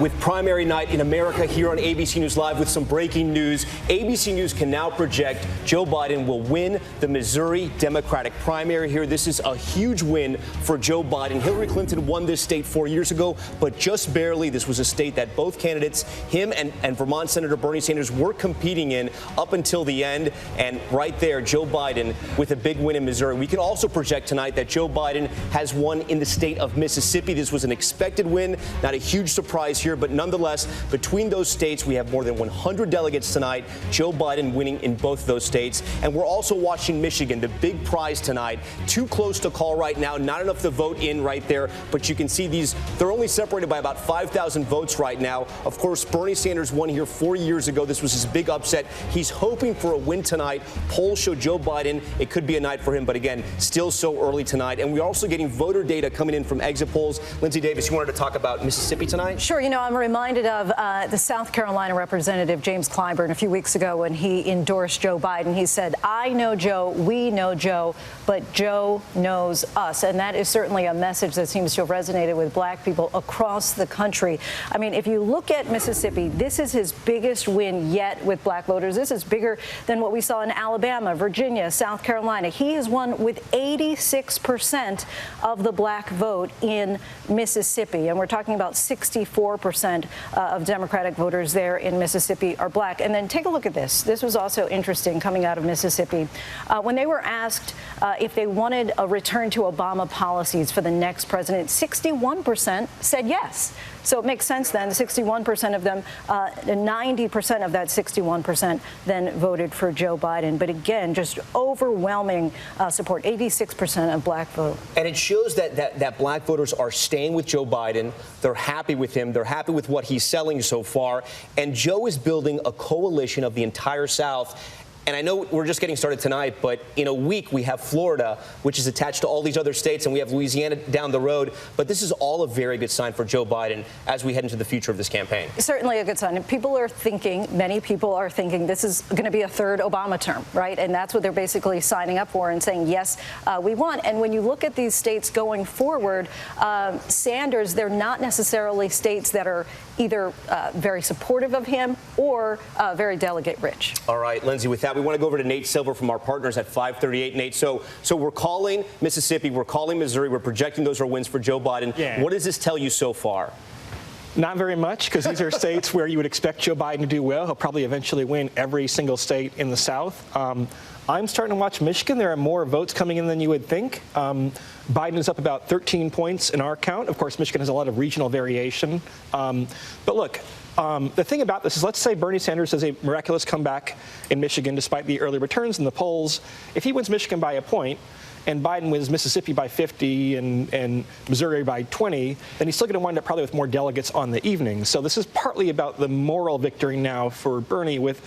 With primary night in America here on ABC News Live with some breaking news. ABC News can now project Joe Biden will win the Missouri Democratic primary here. This is a huge win for Joe Biden. Hillary Clinton won this state 4 years ago, but just barely. This was a state that both candidates, him and Vermont Senator Bernie Sanders, were competing in up until the end. And right there, Joe Biden with a big win in Missouri. We can also project tonight that Joe Biden has won in the state of Mississippi. This was an expected win, not a huge surprise here. But nonetheless, between those states, we have more than 100 delegates tonight. Joe Biden winning in both those states. And we're also watching Michigan, the big prize tonight. Too close to call right now. Not enough to vote in right there. But you can see these, they're only separated by about 5,000 votes right now. Of course, Bernie Sanders won here 4 years ago. This was his big upset. He's hoping for a win tonight. Polls show Joe Biden. It could be a night for him. But again, still so early tonight. And we're also getting voter data coming in from exit polls. Lindsay Davis, you wanted to talk about Mississippi tonight? Sure. You know, I'm reminded of the South Carolina Representative James Clyburn a few weeks ago when he endorsed Joe Biden. He said, "I know Joe, we know Joe, but Joe knows us." And that is certainly a message that seems to have resonated with black people across the country. I mean, if you look at Mississippi, this is his biggest win yet with black voters. This is bigger than what we saw in Alabama, Virginia, South Carolina. He has won with 86% of the black vote in Mississippi. And we're talking about 64% of Democratic voters there in Mississippi are black. And then take a look at this. This was also interesting coming out of Mississippi. When they were asked if they wanted a return to Obama policies for the next president, 61% said yes. So it makes sense then, 61% of them, 90% of that 61% then voted for Joe Biden. But again, just overwhelming support, 86% of black vote. And it shows that black voters are staying with Joe Biden. They're happy with him. They're happy with what he's selling so far. And Joe is building a coalition of the entire South. And I know we're just getting started tonight, but in a week we have Florida, which is attached to all these other states, and we have Louisiana down the road. But this is all a very good sign for Joe Biden as we head into the future of this campaign. Certainly a good sign. And people are thinking, many people are thinking this is going to be a third Obama term, right? And that's what they're basically signing up for and saying, yes, we want. And when you look at these states going forward, Sanders, they're not necessarily states that are either very supportive of him or very delegate rich. All right, Lindsay, with that, we want to go over to Nate Silver from our partners at 538. Nate, so we're calling Mississippi, we're calling Missouri, we're projecting those are wins for Joe Biden. Yeah. What does this tell you so far? Not very much, because these are states where you would expect Joe Biden to do well. He'll probably eventually win every single state in the South. I'm starting to watch Michigan. There are more votes coming in than you would think. Biden is up about 13 points in our count. Of course, Michigan has a lot of regional variation. But look, the thing about this is, let's say Bernie Sanders has a miraculous comeback in Michigan despite the early returns in the polls. If he wins Michigan by a point, and Biden wins Mississippi by 50 and Missouri by 20, then he's still going to wind up probably with more delegates on the evening. So this is partly about the moral victory now for Bernie, with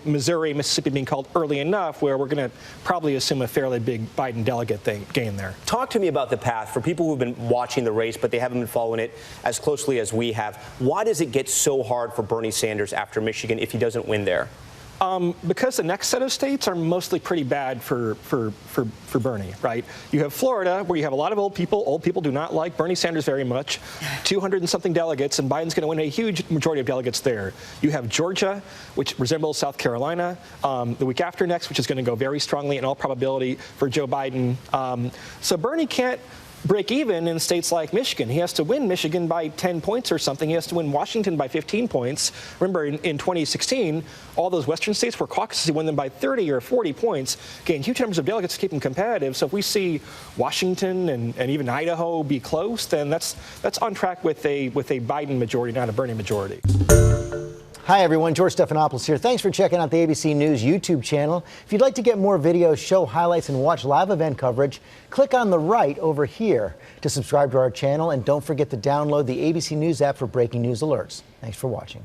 Missouri, Mississippi being called early enough where we're going to probably assume a fairly big Biden delegate gain there. Talk to me about the path for people who've been watching the race, but they haven't been following it as closely as we have. Why does it get so hard for Bernie Sanders after Michigan if he doesn't win there? Because the next set of states are mostly pretty bad for Bernie, right? You have Florida, where you have a lot of old people. Old people do not like Bernie Sanders very much. 200 and something delegates, and Biden's going to win a huge majority of delegates there. You have Georgia, which resembles South Carolina, the week after next, which is going to go very strongly in all probability for Joe Biden. So Bernie can't break even in states like Michigan. He has to win Michigan by 10 points or something. He has to win Washington by 15 points. Remember, in 2016, all those western states were caucuses. He won them by 30 or 40 points, gained huge numbers of delegates to keep him competitive. So if we see Washington and even Idaho be close, then that's on track with a Biden majority, not a Bernie majority. Hi, everyone. George Stephanopoulos here. Thanks for checking out the ABC News YouTube channel. If you'd like to get more videos, show highlights, and watch live event coverage, click on the right over here to subscribe to our channel. And don't forget to download the ABC News app for breaking news alerts. Thanks for watching.